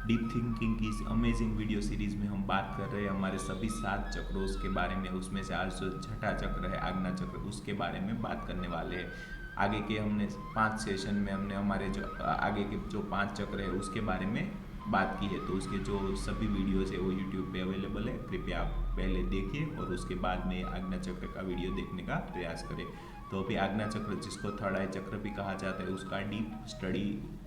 Deep thinking की इस amazing video series में हम बात कर रहे हैं हमारे सभी 7 चक्रों के बारे में। उसमें से आज जो छठा चक्र है आज्ञा चक्र, उसके बारे में बात करने वाले हैं। आगे के हमने 5 सेशन में हमने हमारे जो आगे के जो 5 चक्र है उसके बारे में बात की है। तो उसके जो सभी वीडियोस है वो यूट्यूब पे अवेलेबल है, कृपया आप पहले देखिए और उसके बाद में आज्ञा चक्र का वीडियो देखने का प्रयास करें। तो अभी आज्ञा चक्र, जिसको थर्ड आई चक्र भी कहा जाता है, उसका डीप स्टडी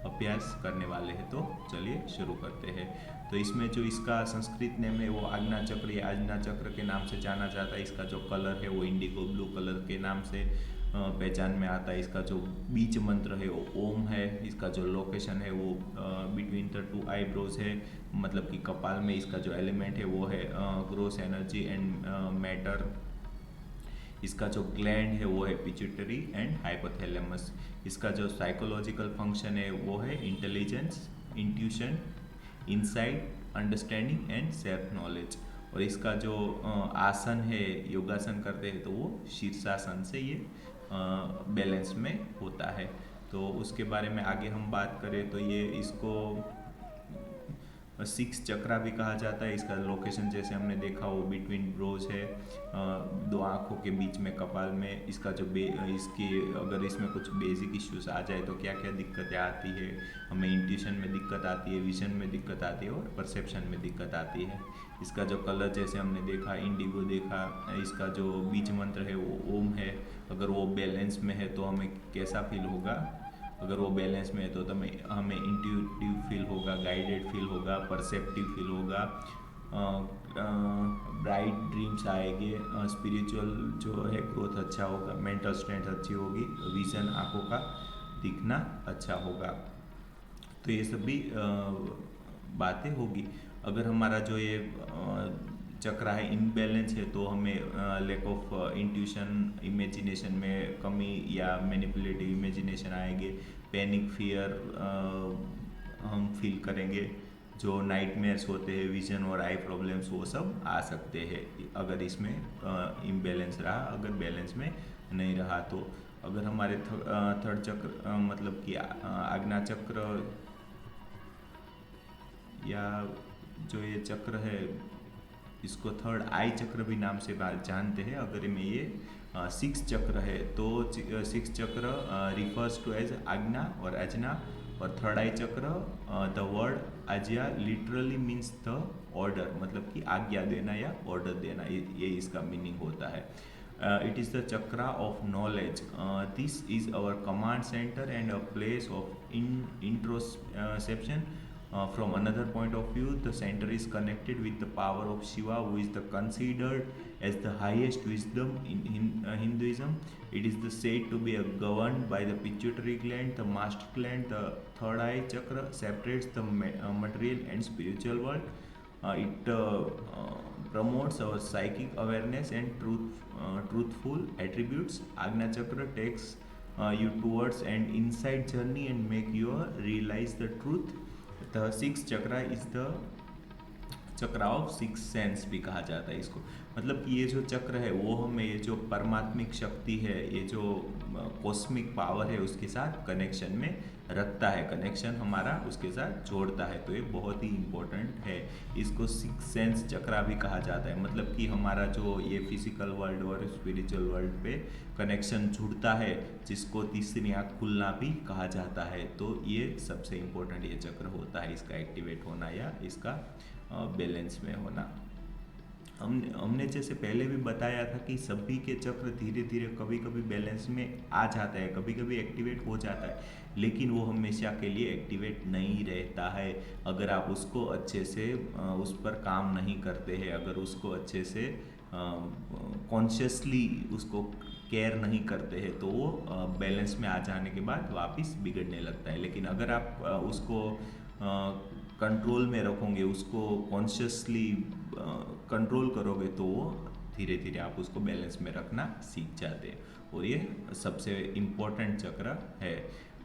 अभ्यास करने वाले हैं। तो चलिए शुरू करते हैं। तो इसमें जो इसका संस्कृत नेम है वो आज्ञा चक्र या आज्ञा चक्र के नाम से जाना जाता है। इसका जो कलर है वो इंडिगो ब्लू कलर के नाम से पहचान में आता है। इसका जो बीज मंत्र है वो ओम है। इसका जो लोकेशन है वो बिटवीन द टू आईब्रोज है, मतलब कि कपाल में। इसका जो एलिमेंट है वो है ग्रोस एनर्जी एंड मैटर। इसका जो ग्लैंड है वो है पिट्यूटरी एंड हाइपोथैलेमस। इसका जो साइकोलॉजिकल फंक्शन है वो है intelligence, intuition, insight, understanding and self knowledge. और इसका जो आसन है, योगासन करते हैं तो वो शीर्षासन से ये बैलेंस में होता है। तो उसके बारे में आगे हम बात करें तो ये इसको 6 चक्रा भी कहा जाता है। इसका लोकेशन जैसे हमने देखा वो बिटवीन ब्रोज है, दो आँखों के बीच में, कपाल में। इसका जो इसकी अगर इसमें कुछ बेसिक इश्यूज आ जाए तो क्या क्या दिक्कतें आती है, हमें इंट्यूशन में दिक्कत आती है, विजन में दिक्कत आती है और परसेप्शन में दिक्कत आती है। इसका जो कलर जैसे हमने देखा इंडिगो देखा। इसका जो बीज मंत्र है वो ओम है। अगर वो बैलेंस में है तो हमें कैसा फील होगा, अगर वो बैलेंस में है तो हमें इंट्यूटिव फील होगा, गाइडेड फील होगा, परसेप्टिव फील होगा, ब्राइट ड्रीम्स आएंगे, स्पिरिचुअल जो है ग्रोथ अच्छा होगा, मेंटल स्ट्रेंथ अच्छी होगी, विजन आँखों का दिखना अच्छा होगा। तो ये सभी बातें होगी। अगर हमारा जो ये चक्रा है इनबैलेंस है तो हमें लैक ऑफ इंट्यूशन, इमेजिनेशन में कमी या मैनिपुलेटिव इमेजिनेशन आएंगे, पैनिक, फियर हम फील करेंगे, जो नाइटमेयर्स होते हैं, विजन और आई प्रॉब्लम्स, वो सब आ सकते हैं अगर इसमें इम्बैलेंस रहा। अगर बैलेंस में नहीं रहा तो अगर हमारे थर्ड चक्र मतलब कि आज्ञा चक्र या जो ये चक्र है इसको थर्ड आई चक्र भी नाम से जानते हैं। अगर में ये 6 चक्र है तो 6 चक्र रिफर्स टू एज आज्ञा और अजना। और third eye chakra, the word ajna literally means the order, मतलब कि आज्ञा देना या ऑर्डर देना, ये इसका मीनिंग होता है। It is the chakra of knowledge. This is our command centre and a place of introspection. From another point of view, the center is connected with the power of Shiva, who is considered as the highest wisdom in Hinduism. It is said to be governed by the pituitary gland, the master gland. The third eye chakra separates the material and spiritual world. It promotes our psychic awareness and truthful attributes. Agnya chakra takes you towards an inside journey and make you realize the truth. The 6 chakra is the chakra of 6 sense भी कहा जाता है इसको। मतलब कि ये जो चक्र है वो हमें ये जो परमात्मिक शक्ति है, ये जो कॉस्मिक पावर है उसके साथ कनेक्शन में रखता है, कनेक्शन हमारा उसके साथ जोड़ता है। तो ये बहुत ही इम्पोर्टेंट है। इसको 6 सेंस चक्रा भी कहा जाता है। मतलब कि हमारा जो ये फिजिकल वर्ल्ड और स्पिरिचुअल वर्ल्ड पे कनेक्शन जुड़ता है, जिसको तीसरी आँख खुलना भी कहा जाता है। तो ये सबसे इम्पोर्टेंट ये चक्र होता है, इसका एक्टिवेट होना या इसका बैलेंस में होना। हमने जैसे पहले भी बताया था कि सभी के चक्र धीरे धीरे कभी कभी बैलेंस में आ जाता है, कभी कभी एक्टिवेट हो जाता है, लेकिन वो हमेशा के लिए एक्टिवेट नहीं रहता है। अगर आप उसको अच्छे से उस पर काम नहीं करते हैं, अगर उसको अच्छे से कॉन्शियसली उसको केयर नहीं करते हैं तो वो बैलेंस में आ जाने के बाद वापस बिगड़ने लगता है। लेकिन अगर आप उसको कंट्रोल में रखोगे, उसको कॉन्शियसली कंट्रोल करोगे तो वो धीरे धीरे आप उसको बैलेंस में रखना सीख जाते हैं। और ये सबसे इम्पोर्टेंट चक्र है।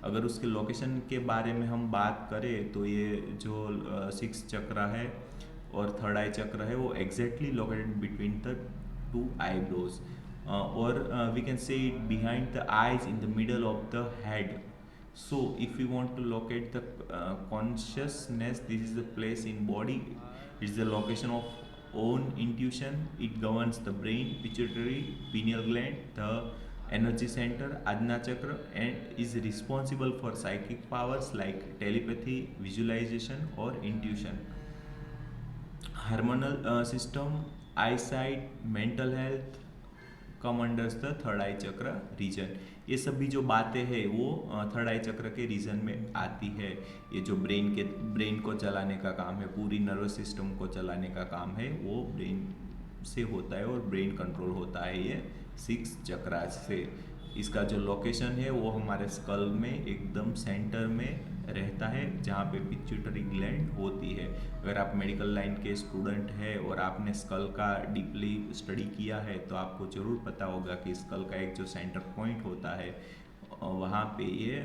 अगर उसके लोकेशन के बारे में हम बात करें तो ये जो 6 चक्र है और थर्ड आई चक्र है वो exactly located between the 2 eyebrows, or we can say it behind the eyes in the middle of the head. So if you want to locate the consciousness, this is the place in body. It's the location of own intuition. It governs the brain, pituitary, pineal gland, the energy center, Ajna chakra, and is responsible for psychic powers like telepathy, visualization, or intuition. Hormonal system, eyesight, mental health come unders the third eye chakra region. ये सभी जो बातें हैं वो third eye चक्र के reason में आती है. ये जो ब्रेन को चलाने का काम है, पूरी नर्वस सिस्टम को चलाने का काम है, वो ब्रेन से होता है और ब्रेन कंट्रोल होता है ये 6 चक्रास से. इसका जो लोकेशन है वो हमारे स्कल में एकदम सेंटर में रहता है, जहाँ पे पिट्यूटरी ग्लैंड होती है. अगर आप मेडिकल लाइन के स्टूडेंट हैं और आपने स्कल का डीपली स्टडी किया है तो आपको ज़रूर पता होगा कि स्कल का एक जो सेंटर पॉइंट होता है वहाँ पे ये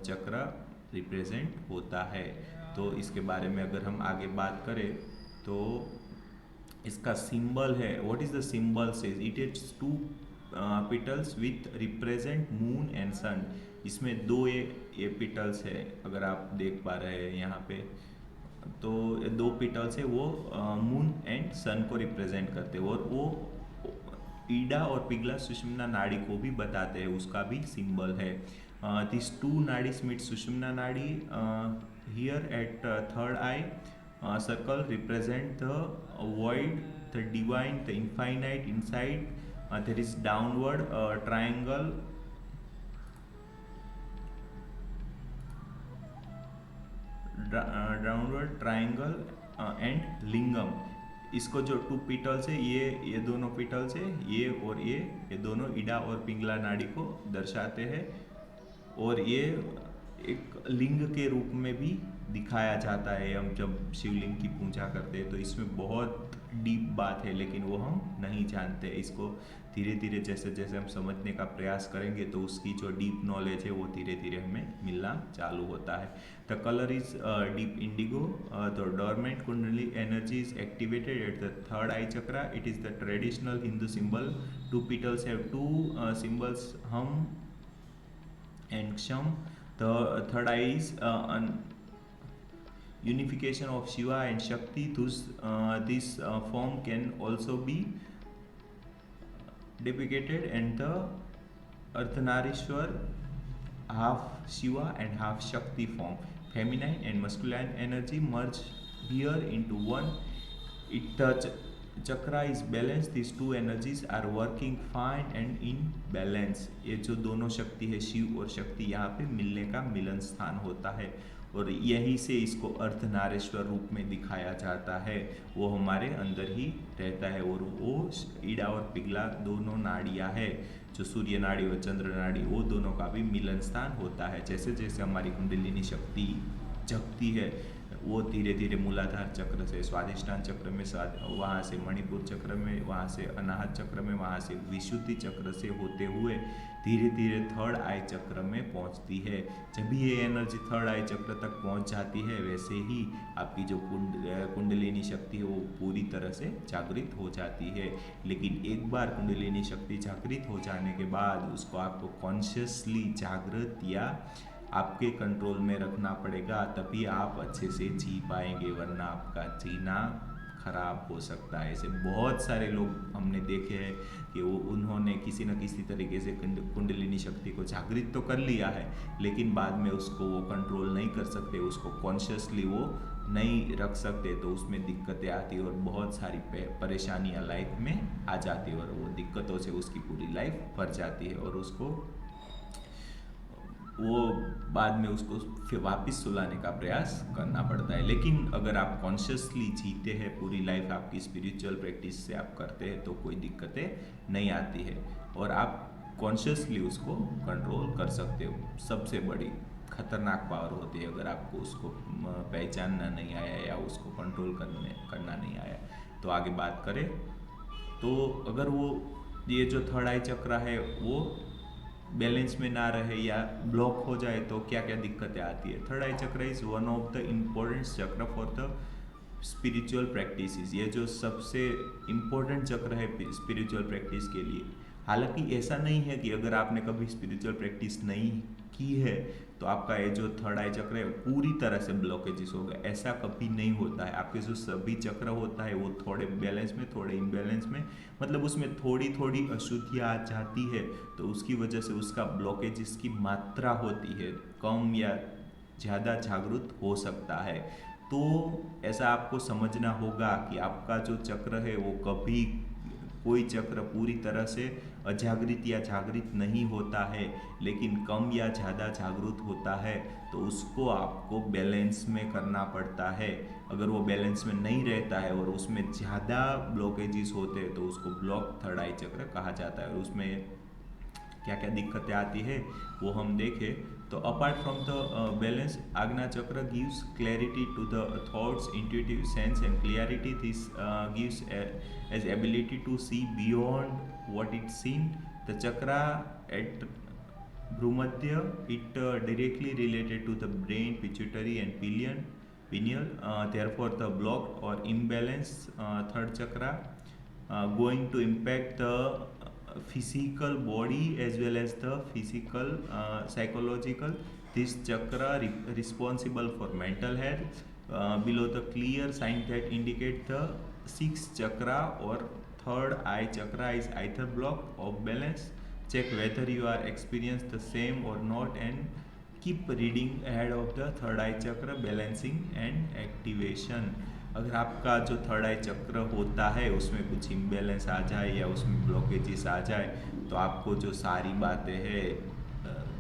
चक्र रिप्रेजेंट होता है. तो इसके बारे में अगर हम आगे बात करें तो इसका सिंबल है, what is the symbol says it is 2 petals with represent moon and sun. इसमें 2 ये पिटल्स है, अगर आप देख पा रहे हैं यहाँ पे, तो 2 पिटल्स है वो मून एंड सन को रिप्रेजेंट करते हैं और वो ईडा और पिगला सुषुम्ना नाड़ी को भी बताते हैं, उसका भी सिंबल है. दिस 2 नाडीज मीट सुषुम्ना नाड़ी here eight third I circle represent the void, the divine, the infinite inside. There is downward triangle and lingam. इसको जो 2 पिटल्स है ये दोनों पिटल्स है, ये और ये दोनों ईडा और पिंगला नाड़ी को दर्शाते हैं और ये एक लिंग के रूप में भी दिखाया जाता है. हम जब शिवलिंग की पूजा करते हैं तो इसमें बहुत डीप बात है, लेकिन वो हम नहीं जानते. इसको धीरे धीरे जैसे जैसे हम समझने का प्रयास करेंगे तो उसकी जो डीप नॉलेज है वो धीरे धीरे हमें मिलना चालू होता है. The colour is deep indigo. The dormant kundalini energy is activated at the third eye chakra. It is the traditional Hindu symbol. 2 petals have 2 symbols, Ham and Ksham. The third eye is unification of Shiva and Shakti. Thus, this form can also be depicted and the Ardhanarishwar, half Shiva and half Shakti form. Feminine and masculine energy merge here into one. The chakra is balanced. These 2 energies are working fine and in balance. ये जो दोनों शक्ति है, शिव और शक्ति, यहाँ पे मिलने का मिलन स्थान होता है और यहीं से इसको अर्धनारीश्वर रूप में दिखाया जाता है. वो हमारे अंदर ही रहता है और वो ईडा और पिगला दोनों नाड़ियाँ है, जो सूर्य नाड़ी और चंद्र नाड़ी, वो दोनों का भी मिलन स्थान होता है. जैसे जैसे हमारी कुंडलिनी शक्ति जगती है वो धीरे धीरे मूलाधार चक्र से स्वाधिष्ठान चक्र में, वहाँ से मणिपुर चक्र में, वहाँ से अनाहत चक्र में, वहाँ से विशुद्धि चक्र से होते हुए धीरे धीरे थर्ड आई चक्र में पहुँचती है. जब भी ये एनर्जी थर्ड आई चक्र तक पहुँच जाती है वैसे ही आपकी जो कुंडलिनी शक्ति है वो पूरी तरह से जागृत हो जाती है. लेकिन एक बार कुंडलिनी शक्ति जागृत हो जाने के बाद उसको आपको कॉन्शियसली जागृत या आपके कंट्रोल में रखना पड़ेगा, तभी आप अच्छे से जी पाएंगे, वरना आपका जीना खराब हो सकता है. ऐसे बहुत सारे लोग हमने देखे हैं कि वो उन्होंने किसी न किसी तरीके से कुंडलिनी शक्ति को जागृत तो कर लिया है, लेकिन बाद में उसको वो कंट्रोल नहीं कर सकते, उसको कॉन्शियसली वो नहीं रख सकते, तो उसमें दिक्कतें आती और बहुत सारी परेशानियाँ लाइफ में आ जाती और वो दिक्कतों से उसकी पूरी लाइफ भर जाती है और उसको वो बाद में उसको फिर वापस सुलाने का प्रयास करना पड़ता है. लेकिन अगर आप कॉन्शियसली जीते हैं पूरी लाइफ, आपकी स्पिरिचुअल प्रैक्टिस से आप करते हैं तो कोई दिक्कतें नहीं आती है और आप कॉन्शियसली उसको कंट्रोल कर सकते हो. सबसे बड़ी खतरनाक पावर होती है अगर आपको उसको पहचानना नहीं आया या उसको कंट्रोल करना नहीं आया. तो आगे बात करें तो अगर वो ये जो थर्ड आई चक्र है वो बैलेंस में ना रहे या ब्लॉक हो जाए तो क्या क्या दिक्कतें आती है. थर्ड आई चक्र is one of the important चक्र फॉर द स्पिरिचुअल प्रैक्टिसेस. ये जो सबसे इम्पोर्टेंट चक्र है स्पिरिचुअल प्रैक्टिस के लिए. हालांकि ऐसा नहीं है कि अगर आपने कभी स्पिरिचुअल प्रैक्टिस नहीं की है तो आपका ये जो थर्ड आई चक्र है पूरी तरह से ब्लॉकेजेस होगा। ऐसा कभी नहीं होता है। आपके जो सभी चक्र होता है वो थोड़े बैलेंस में, थोड़े इम्बैलेंस में, मतलब उसमें थोड़ी थोड़ी अशुद्धियाँ आ जाती है, तो उसकी वजह से उसका ब्लॉकेजेस की मात्रा होती है कम या ज़्यादा जागृत हो सकता है। तो ऐसा आपको समझना होगा कि आपका जो चक्र है वो कभी, कोई चक्र पूरी तरह से अजागृत या जागृत नहीं होता है, लेकिन कम या ज़्यादा जागृत होता है, तो उसको आपको बैलेंस में करना पड़ता है। अगर वो बैलेंस में नहीं रहता है और उसमें ज़्यादा ब्लॉकेजेस होते हैं तो उसको ब्लॉक थर्ड आई चक्र कहा जाता है। और उसमें क्या क्या दिक्कतें आती है वो हम देखें तो apart from the balance, Ajna chakra gives clarity to the thoughts, intuitive sense and clarity. This gives as ability to see beyond what it seen. The chakra at Bhumadhya, it directly related to the brain, pituitary and pineal. Therefore, the blocked or imbalanced third chakra going to impact the physical body as well as the physical psychological. This chakra responsible for mental health. Below the clear sign that indicate the sixth chakra or third eye chakra is either blocked or balanced. Check whether you are experiencing the same or not and keep reading ahead of the third eye chakra balancing and activation. अगर आपका जो third eye चक्र होता है उसमें कुछ imbalance आ जाए या उसमें ब्लॉकेजेस आ जाए तो आपको जो सारी बातें हैं,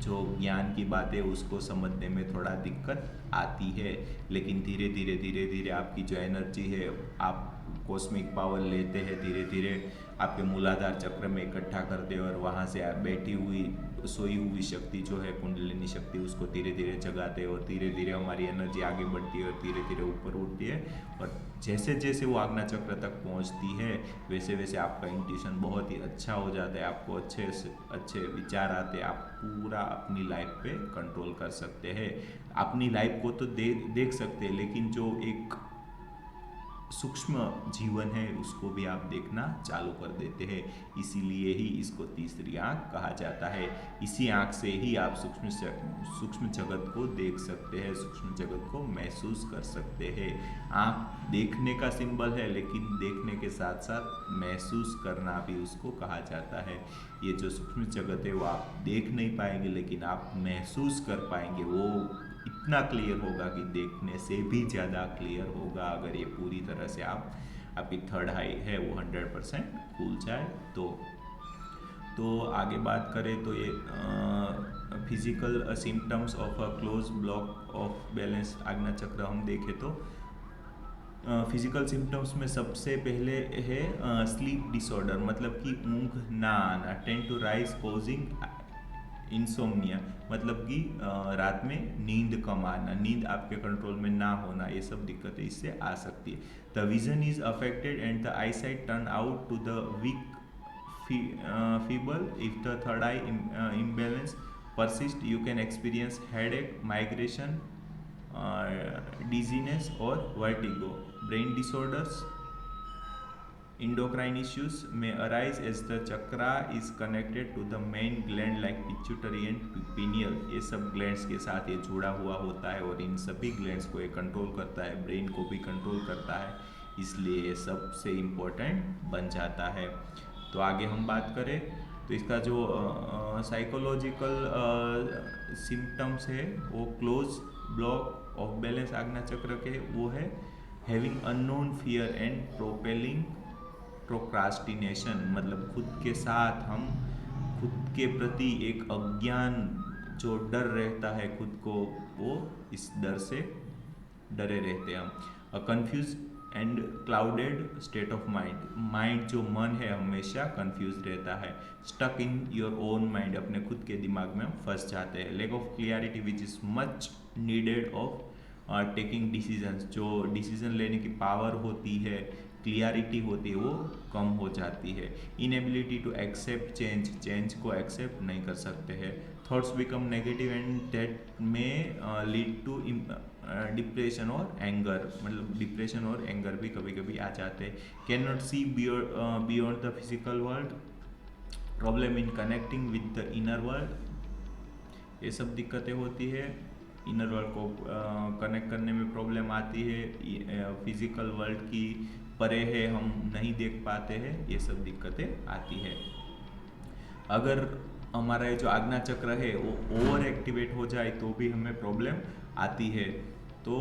जो ज्ञान की बातें, उसको समझने में थोड़ा दिक्कत आती है। लेकिन धीरे धीरे धीरे धीरे आपकी जो एनर्जी है, आप कॉस्मिक पावर लेते हैं, धीरे धीरे आपके मूलाधार चक्र में इकट्ठा करते हैं और वहाँ से आप बैठी हुई सोई हुई शक्ति जो है कुंडलिनी शक्ति, उसको धीरे धीरे जगाते हैं और धीरे धीरे हमारी एनर्जी आगे बढ़ती है और धीरे धीरे ऊपर उठती है। और जैसे जैसे वो आज्ञा चक्र तक पहुँचती है वैसे वैसे आपका इंट्यूशन बहुत ही अच्छा हो जाता है, आपको अच्छे से अच्छे विचार आते हैं, आप पूरा अपनी लाइफ पे कंट्रोल कर सकते हैं। अपनी लाइफ को तो देख सकते हैं, लेकिन जो एक सूक्ष्म जीवन है उसको भी आप देखना चालू कर देते हैं। इसीलिए ही इसको तीसरी आँख कहा जाता है। इसी आँख से ही आप सूक्ष्म जगत को देख सकते हैं, सूक्ष्म जगत को महसूस कर सकते हैं। आँख देखने का सिंबल है, लेकिन देखने के साथ साथ महसूस करना भी उसको कहा जाता है। ये जो सूक्ष्म जगत है वो आप देख नहीं पाएंगे, लेकिन आप महसूस कर पाएंगे। वो इतना क्लियर होगा कि देखने से भी ज़्यादा क्लियर होगा अगर ये पूरी तरह से आपकी थर्ड आई है वो 100% खुल जाए तो आगे बात करें तो ये physical symptoms of a close block of balance Ajna चक्र हम देखें तो फिजिकल सिम्टम्स में सबसे पहले है स्लीप डिसऑर्डर, मतलब कि ऊँघ ना आना, tend to rise causing insomnia, मतलब कि रात में नींद कम आना, नींद आपके कंट्रोल में ना होना, ये सब दिक्कतें इससे आ सकती है। The vision is affected and the eyesight turn out to the weak feeble. If the third eye imbalance persists, you can experience headache, migration, dizziness or vertigo. Brain disorders, endocrine issues may arise as the chakra is connected to the main gland like pituitary and pineal. ये सब glands के साथ ये जुड़ा हुआ होता है और इन सभी ग्लैंड्स को ये कंट्रोल करता है, ब्रेन को भी कंट्रोल करता है, इसलिए ये सबसे इम्पोर्टेंट बन जाता है। तो आगे हम बात करें तो इसका जो साइकोलॉजिकल सिम्टम्स है वो close block of balance Ajna चक्र के वो है having unknown fear and propelling procrastination, मतलब खुद के साथ हम खुद के प्रति एक अज्ञान जो डर रहता है खुद को, वो इस डर से डरे रहते हैं हम। A confuse and clouded state of mind, mind जो मन है हमेशा कंफ्यूज रहता है। Stuck in your own mind, अपने खुद के दिमाग में हम फंस जाते हैं। Lack of clarity which is much needed of taking decisions, जो डिसीजन लेने की पावर होती है, क्लियरिटी होती है, वो कम हो जाती है। Inability to accept change, change को एक्सेप्ट नहीं कर सकते हैं। Thoughts become negative and that may lead to depression और एंगर, मतलब डिप्रेशन और एंगर भी कभी कभी आ जाते हैं। Can not see beyond the physical world, problem in connecting with the inner world, ये सब दिक्कतें होती है। इनर वर्ल्ड को कनेक्ट करने में प्रॉब्लम आती है, फिजिकल वर्ल्ड की परे है, हम नहीं देख पाते हैं, ये सब दिक्कतें आती है। अगर हमारा ये जो आज्ञा चक्र है वो ओवर एक्टिवेट हो जाए तो भी हमें प्रॉब्लम आती है। तो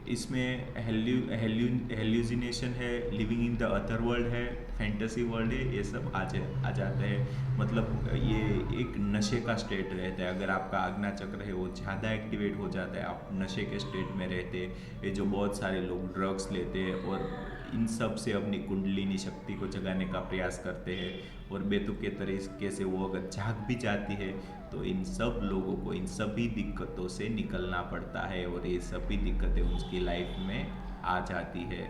इसमें हेल्यूजिनेशन है, living in the other world है, फैंटेसी वर्ल्ड है, ये सब आ जाते हैं। मतलब ये एक नशे का स्टेट रहता है। अगर आपका आज्ञा चक्र है वो ज़्यादा एक्टिवेट हो जाता है, आप नशे के स्टेट में रहते हैं। ये जो बहुत सारे लोग ड्रग्स लेते हैं और इन सब से अपनी कुंडलिनी शक्ति को जगाने का प्रयास करते हैं, और बेतुके तरीके से वो अगर जाग भी जाती है तो इन सब लोगों को इन सभी दिक्कतों से निकलना पड़ता है, और ये सभी दिक्कतें उसकी लाइफ में आ जाती है।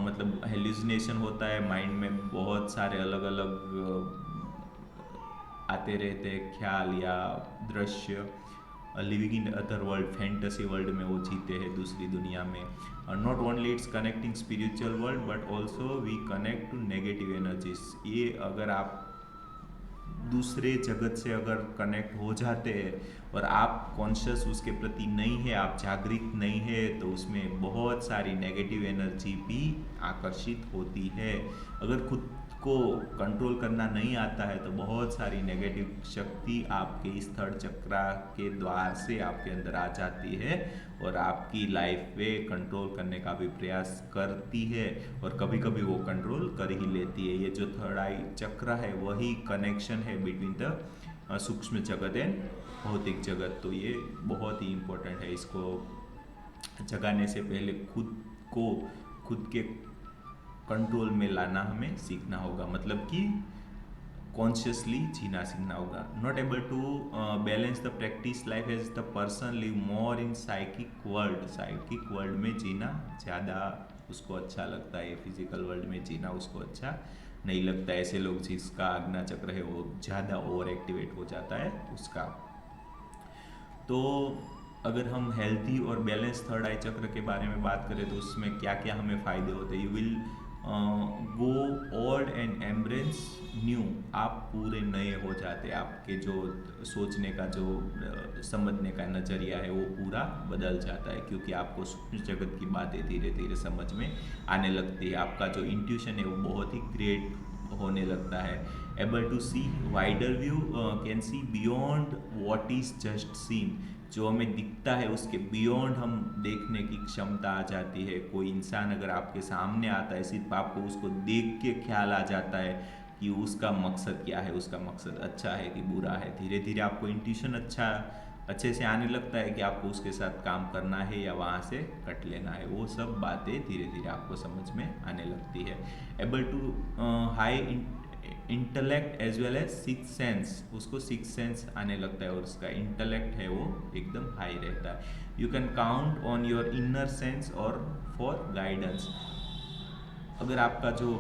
मतलब हेल्यूसिनेशन होता है, माइंड में बहुत सारे अलग अलग आते रहते हैं ख्याल या दृश्य। Living in other world, fantasy world में वो जीते हैं, दूसरी दुनिया में। Not only it's connecting spiritual world but also we connect to negative energies. ये अगर आप दूसरे जगत से अगर कनेक्ट हो जाते हैं और आप कॉन्शियस उसके प्रति नहीं है, आप जागृत नहीं है, तो उसमें बहुत सारी नेगेटिव एनर्जी भी आकर्षित होती है। अगर खुद को कंट्रोल करना नहीं आता है तो बहुत सारी नेगेटिव शक्ति आपके इस थर्ड चक्रा के द्वार से आपके अंदर आ जाती है और आपकी लाइफ पे कंट्रोल करने का भी प्रयास करती है, और कभी कभी वो कंट्रोल कर ही लेती है। ये जो थर्ड आई चक्र है वही कनेक्शन है बिटवीन द सूक्ष्म जगत एंड भौतिक जगत। तो ये बहुत ही इम्पोर्टेंट है। इसको जगाने से पहले खुद के कंट्रोल में लाना हमें सीखना होगा, मतलब कि कॉन्शियसली जीना सीखना होगा। Not able to balance the practice life as the person live more in psychic world. Psychic world में जीना ज़्यादा उसको अच्छा लगता है, फिजिकल वर्ल्ड में जीना उसको अच्छा नहीं लगता। ऐसे लोग जिसका आज्ञा चक्र है वो ज़्यादा ओवर एक्टिवेट हो जाता है उसका। तो अगर हम हेल्थी और बैलेंस थर्ड आई चक्र के बारे में बात करें तो उसमें क्या क्या हमें फ़ायदे होते हैं। You will go old and embrace new. आप पूरे नए हो जाते हैं, आपके जो सोचने का जो समझने का नज़रिया है वो पूरा बदल जाता है, क्योंकि आपको सूक्ष्म जगत की बातें धीरे धीरे समझ में आने लगती है। आपका जो इंट्यूशन है वो बहुत ही ग्रेट होने लगता है। Able to see wider view, can see beyond what is just seen. जो हमें दिखता है उसके बियॉन्ड हम देखने की क्षमता आ जाती है। कोई इंसान अगर आपके सामने आता है, सिर्फ आपको उसको देख के ख्याल आ जाता है कि उसका मकसद क्या है, उसका मकसद अच्छा है कि बुरा है। धीरे धीरे आपको इंट्यूशन अच्छे से आने लगता है कि आपको उसके साथ काम करना है या वहाँ से कट लेना है। वो सब बातें धीरे धीरे आपको समझ में आने लगती है। Able to high intellect as well as six sense. उसको सिक्स सेंस आने लगता है और उसका इंटेलेक्ट है वो एकदम हाई रहता है। You can count on your inner sense और फॉर गाइडेंस। अगर आपका जो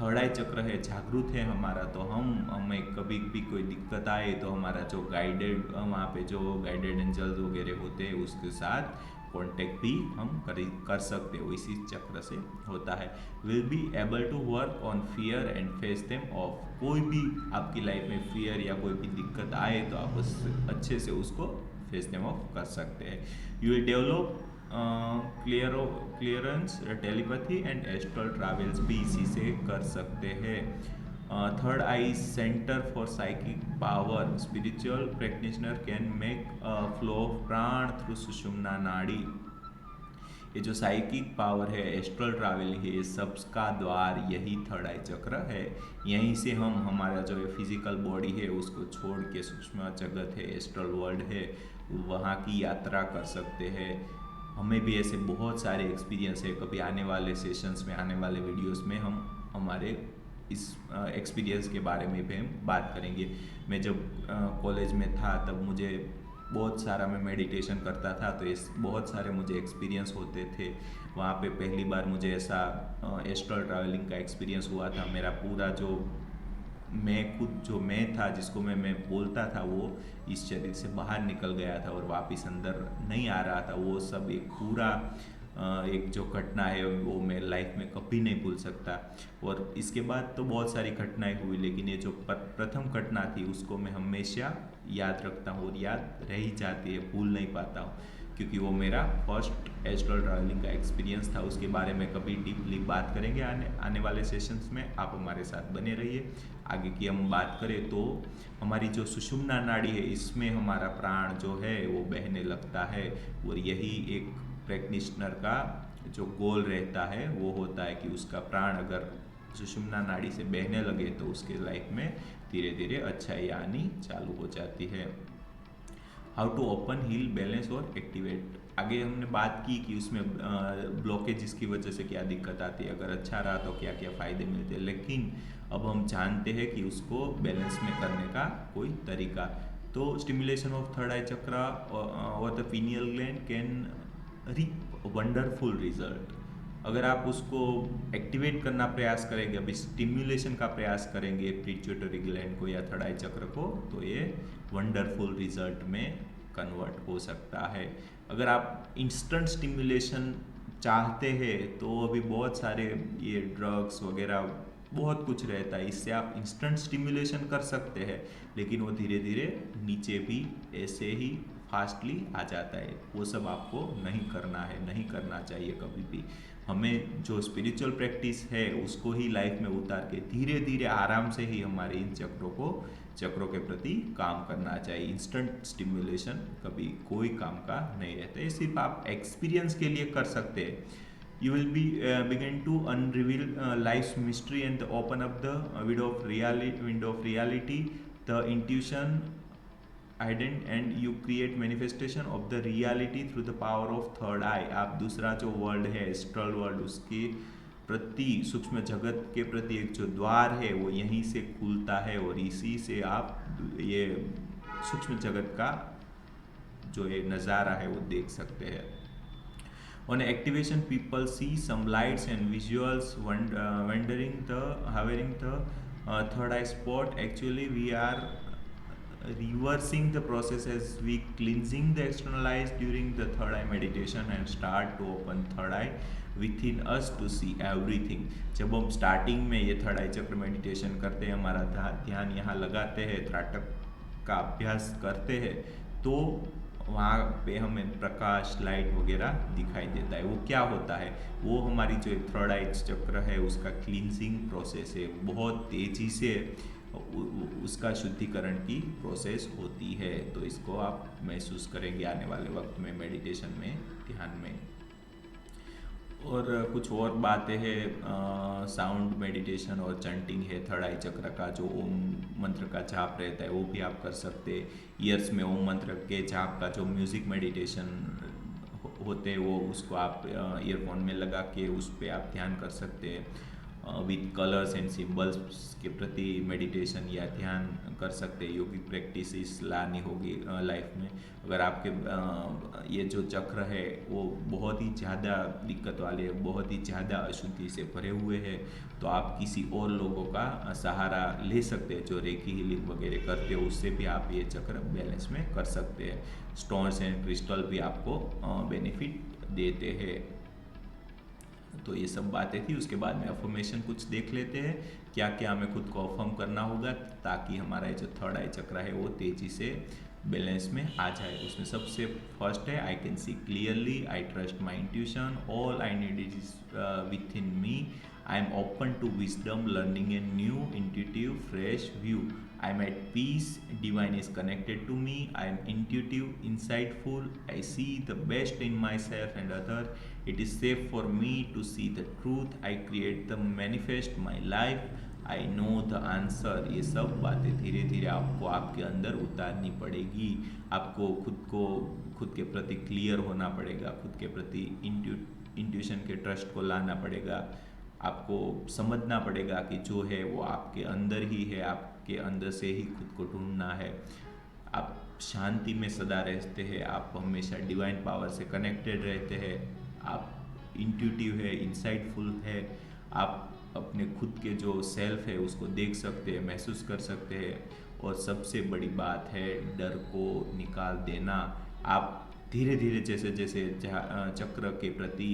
थर्ड आई चक्र है जागृत है हमारा, तो हमें कभी भी कोई दिक्कत आए तो हमारा जो गाइडेड वहाँ पे जो गाइडेड एंजल्स वगैरह होते हैं उसके साथ कॉन्टेक्ट भी हम कर सकते हो, इसी चक्र से होता है। Will be able to work on fear and face them off. कोई भी आपकी लाइफ में फियर या कोई भी दिक्कत आए तो आप अच्छे से उसको फेस देम ऑफ कर सकते हैं। You will develop clearance, telepathy and astral travels भी इसी से कर सकते हैं। Third I centre for psychic power. Spiritual practitioner can make flow of प्राण थ्रू सुषुम्ना नाड़ी। ये जो साइकिक पावर है, एस्ट्रल ट्रैवलिंग है, ये सबका द्वार यही थर्ड आई चक्र है। यहीं से हम हमारा जो फिजिकल बॉडी है उसको छोड़ के सूक्ष्म जगत है, एस्ट्रल वर्ल्ड है, वहाँ की यात्रा कर सकते हैं। हमें भी ऐसे बहुत सारे एक्सपीरियंस है। कभी आने वाले सेशंस में, आने वाले वीडियोस में हम हमारे इस एक्सपीरियंस के बारे में भी हम बात करेंगे। मैं जब कॉलेज में था तब मुझे बहुत सारा, मैं मेडिटेशन करता था तो बहुत सारे मुझे एक्सपीरियंस होते थे। वहाँ पे पहली बार मुझे ऐसा एस्ट्रल ट्रैवलिंग का एक्सपीरियंस हुआ था। मेरा पूरा जो मैं था, जिसको मैं बोलता था, वो इस शरीर से बाहर निकल गया था और वापस अंदर नहीं आ रहा था। वो सब एक पूरा एक जो घटना है वो मैं लाइफ में कभी नहीं भूल सकता। और इसके बाद तो बहुत सारी घटनाएं हुई, लेकिन ये जो प्रथम घटना थी उसको मैं हमेशा याद रखता हूँ और याद रह ही जाती है, भूल नहीं पाता हूँ, क्योंकि वो मेरा फर्स्ट एस्ट्रल ट्रैवलिंग का एक्सपीरियंस था। उसके बारे में कभी डीपली बात करेंगे आने वाले सेशंस में, आप हमारे साथ बने रहिए। आगे की हम बात करें तो हमारी जो सुषुम्ना नाड़ी है, इसमें हमारा प्राण जो है वो बहने लगता है, और यही एक प्रैक्टिशनर का जो गोल रहता है वो होता है कि उसका प्राण अगर सुषुम्ना नाड़ी से बहने लगे तो उसके लाइफ में धीरे धीरे अच्छाई आनी चालू हो जाती है। How to open heal balance और एक्टिवेट, आगे हमने बात की कि उसमें ब्लॉकेज की वजह से क्या दिक्कत आती है, अगर अच्छा रहा तो क्या क्या फ़ायदे मिलते हैं, लेकिन अब हम जानते हैं कि उसको बैलेंस में करने का कोई तरीका। तो stimulation of third eye chakra और the pineal gland can reap wonderful result. अगर आप उसको एक्टिवेट करना प्रयास करेंगे, अभी स्टिम्युलेशन का प्रयास करेंगे पिट्यूटरी ग्लैंड को या थर्ड आई चक्र को, तो ये वंडरफुल रिजल्ट में कन्वर्ट हो सकता है। अगर आप इंस्टेंट स्टिम्युलेशन चाहते हैं तो अभी बहुत सारे ये ड्रग्स वगैरह बहुत कुछ रहता है, इससे आप इंस्टेंट स्टिम्युलेशन कर सकते हैं, लेकिन वो धीरे धीरे नीचे भी ऐसे ही फास्टली आ जाता है। वो सब आपको नहीं करना है, नहीं करना चाहिए कभी भी। हमें जो स्पिरिचुअल प्रैक्टिस है उसको ही लाइफ में उतार के धीरे धीरे आराम से ही हमारे इन चक्रों के प्रति काम करना चाहिए। इंस्टेंट स्टिम्युलेशन कभी कोई काम का नहीं रहता है, सिर्फ आप एक्सपीरियंस के लिए कर सकते हैं। You will be begin to unreveal life's mystery and open up the window of reality, the intuition hidden, and you create manifestation of the reality through the power of third eye। आप दूसरा जो world है astral world, उसके प्रति सूक्ष्म जगत के प्रति एक जो द्वार है वो यहीं से खुलता है, और इसी से आप ये सूक्ष्म जगत का जो ये नज़ारा है वो देख सकते हैं। On activation, people see some lights and visuals hovering the third eye spot. Actually, we are reversing the process as we cleansing the external eyes during the third eye meditation and start to open third eye within us to see everything। जब हम starting में ये third eye चक्र meditation करते हैं, हमारा ध्यान यहाँ लगाते हैं, त्राटक का अभ्यास करते हैं, तो वहाँ पे हमें प्रकाश लाइट वगैरह दिखाई देता है। वो क्या होता है, वो हमारी जो थर्ड आई चक्र है उसका क्लींजिंग प्रोसेस है, बहुत तेज़ी से उसका शुद्धिकरण की प्रोसेस होती है। तो इसको आप महसूस करेंगे आने वाले वक्त में मेडिटेशन में, ध्यान में। और कुछ और बातें हैं, साउंड मेडिटेशन और चंटिंग है थर्ड आई चक्र का, जो ओम मंत्र का जाप रहता है वो भी आप कर सकते हैं। ईयर्स में ओम मंत्र के जाप का जो म्यूज़िक मेडिटेशन होते हैं वो उसको आप ईयरफोन में लगा के उस पर आप ध्यान कर सकते हैं। विथ कलर्स एंड सिंबल्स के प्रति मेडिटेशन या ध्यान कर सकते हैं। योगिक प्रैक्टिस लानी होगी लाइफ में। अगर आपके ये जो चक्र है वो बहुत ही ज़्यादा दिक्कत वाले, बहुत ही ज़्यादा अशुद्धि से भरे हुए हैं, तो आप किसी और लोगों का सहारा ले सकते हैं जो रेकी हीलिंग वगैरह करते हो, उससे भी आप ये चक्र बैलेंस में कर सकते हैं। स्टोन्स एंड क्रिस्टल भी आपको बेनिफिट देते हैं। तो ये सब बातें थी। उसके बाद में अफर्मेशन कुछ देख लेते हैं, क्या क्या हमें खुद को अफर्म करना होगा ताकि हमारा जो थर्ड आई चक्र है वो तेज़ी से बैलेंस में आ जाए। उसमें सबसे फर्स्ट है, I can see clearly, I trust my intuition, all I need is within me, I am open to wisdom, learning a new intuitive fresh view, I am at peace, divine is connected to me, I am intuitive, insightful, I see the best in myself and other, it is safe for me to see the truth, I create the manifest my life, I know the answer। ये सब बातें धीरे धीरे आपको आपके अंदर उतारनी पड़ेगी। आपको खुद के प्रति क्लियर होना पड़ेगा, खुद के प्रति इंट्यूशन के ट्रस्ट को लाना पड़ेगा। आपको समझना पड़ेगा कि जो है वो आपके अंदर ही है, आपके अंदर से ही खुद को ढूंढना है। आप शांति में सदा रहते हैं, आप हमेशा डिवाइन पावर से कनेक्टेड रहते हैं, आप इंट्यूटिव है, इंसाइटफुल है, आप अपने खुद के जो सेल्फ है उसको देख सकते हैं, महसूस कर सकते हैं। और सबसे बड़ी बात है डर को निकाल देना। आप धीरे धीरे जैसे जैसे चक्र के प्रति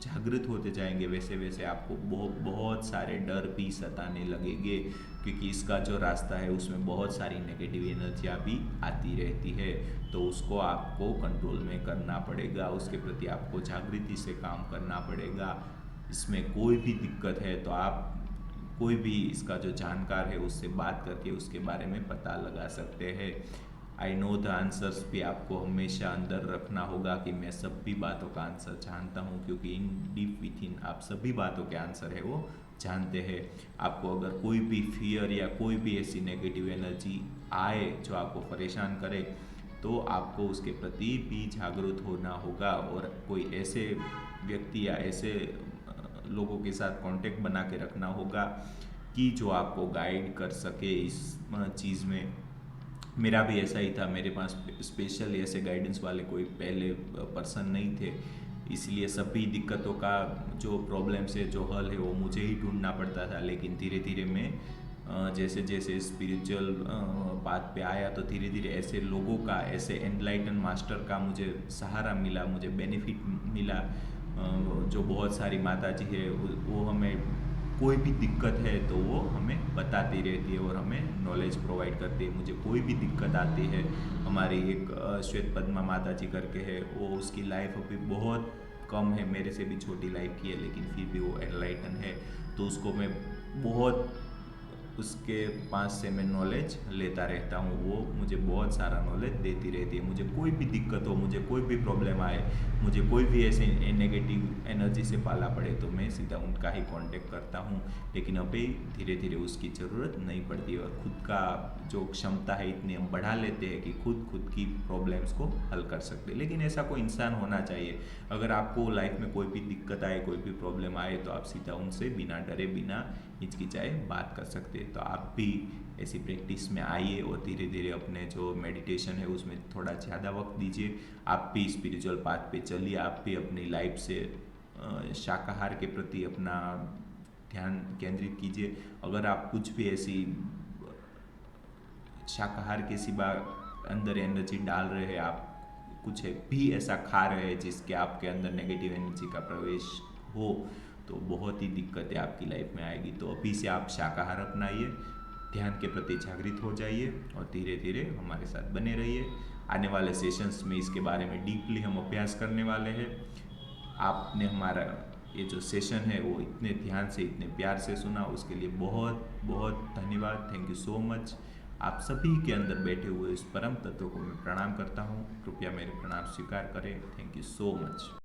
जागृत होते जाएंगे, वैसे वैसे आपको बहुत बहुत सारे डर भी सताने लगेंगे, क्योंकि इसका जो रास्ता है उसमें बहुत सारी नेगेटिव एनर्जियाँ भी आती रहती है। तो उसको आपको कंट्रोल में करना पड़ेगा, उसके प्रति आपको जागृति से काम करना पड़ेगा। इसमें कोई भी दिक्कत है तो आप कोई भी इसका जो जानकार है उससे बात करके उसके बारे में पता लगा सकते हैं। आई नो द आंसर्स भी आपको हमेशा अंदर रखना होगा कि मैं सभी बातों का आंसर जानता हूँ, क्योंकि इन डीप विथ इन आप सभी बातों के आंसर है वो जानते हैं। आपको अगर कोई भी फियर या कोई भी ऐसी नेगेटिव एनर्जी आए जो आपको परेशान करे, तो आपको उसके प्रति भी जागरूक होना होगा और कोई ऐसे व्यक्ति या ऐसे लोगों के साथ कांटेक्ट बना के रखना होगा कि जो आपको गाइड कर सके इस चीज़ में। मेरा भी ऐसा ही था, मेरे पास स्पेशल ऐसे गाइडेंस वाले कोई पहले पर्सन नहीं थे, इसलिए सभी दिक्कतों का जो प्रॉब्लम्स है, जो हल है, वो मुझे ही ढूंढना पड़ता था। लेकिन धीरे धीरे मैं जैसे जैसे स्पिरिचुअल पाथ पे आया तो धीरे धीरे ऐसे लोगों का, ऐसे एनलाइटन मास्टर का मुझे सहारा मिला, मुझे बेनिफिट मिला। जो बहुत सारी माता जी है वो हमें कोई भी दिक्कत है तो वो हमें बताती रहती है और हमें नॉलेज प्रोवाइड करती है। मुझे कोई भी दिक्कत आती है, हमारी एक श्वेत पद्मा माता जी करके है, वो उसकी लाइफ अभी बहुत कम है, मेरे से भी छोटी लाइफ की है, लेकिन फिर भी वो एनलाइटन है। तो उसको मैं बहुत उसके पास से मैं नॉलेज लेता रहता हूँ, वो मुझे बहुत सारा नॉलेज देती रहती है। मुझे कोई भी दिक्कत हो, मुझे कोई भी प्रॉब्लम आए, मुझे कोई भी ऐसे नेगेटिव एनर्जी से पाला पड़े, तो मैं सीधा उनका ही कांटेक्ट करता हूँ। लेकिन अभी धीरे धीरे उसकी ज़रूरत नहीं पड़ती और खुद का जो क्षमता है इतनी हम बढ़ा लेते हैं कि खुद की प्रॉब्लम्स को हल कर सकते हैं। लेकिन ऐसा कोई इंसान होना चाहिए। अगर आपको लाइफ में कोई भी दिक्कत आए, कोई भी प्रॉब्लम आए, तो आप सीधा उनसे बिना डरे, बिना हिचकिचाए बात कर सकते हैं। तो आप भी ऐसी प्रैक्टिस में आइए और धीरे धीरे अपने जो मेडिटेशन है उसमें थोड़ा ज़्यादा वक्त दीजिए। आप भी स्पिरिचुअल पाथ पे चलिए, आप भी अपनी लाइफ से शाकाहार के प्रति अपना ध्यान केंद्रित कीजिए। अगर आप कुछ भी ऐसी शाकाहार के सिवा अंदर एनर्जी डाल रहे हैं, आप कुछ भी ऐसा खा रहे हैं जिसके आपके अंदर नेगेटिव एनर्जी का प्रवेश हो, तो बहुत ही दिक्कतें आपकी लाइफ में आएगी। तो अभी से आप शाकाहार अपनाइए, ध्यान के प्रति जागृत हो जाइए और धीरे धीरे हमारे साथ बने रहिए। आने वाले सेशंस में इसके बारे में डीपली हम अभ्यास करने वाले हैं। आपने हमारा ये जो सेशन है वो इतने ध्यान से, इतने प्यार से सुना, उसके लिए बहुत बहुत धन्यवाद। Thank you so much. आप सभी के अंदर बैठे हुए इस परम तत्व को मैं प्रणाम करता हूँ। कृपया मेरे प्रणाम स्वीकार करें। Thank you so much.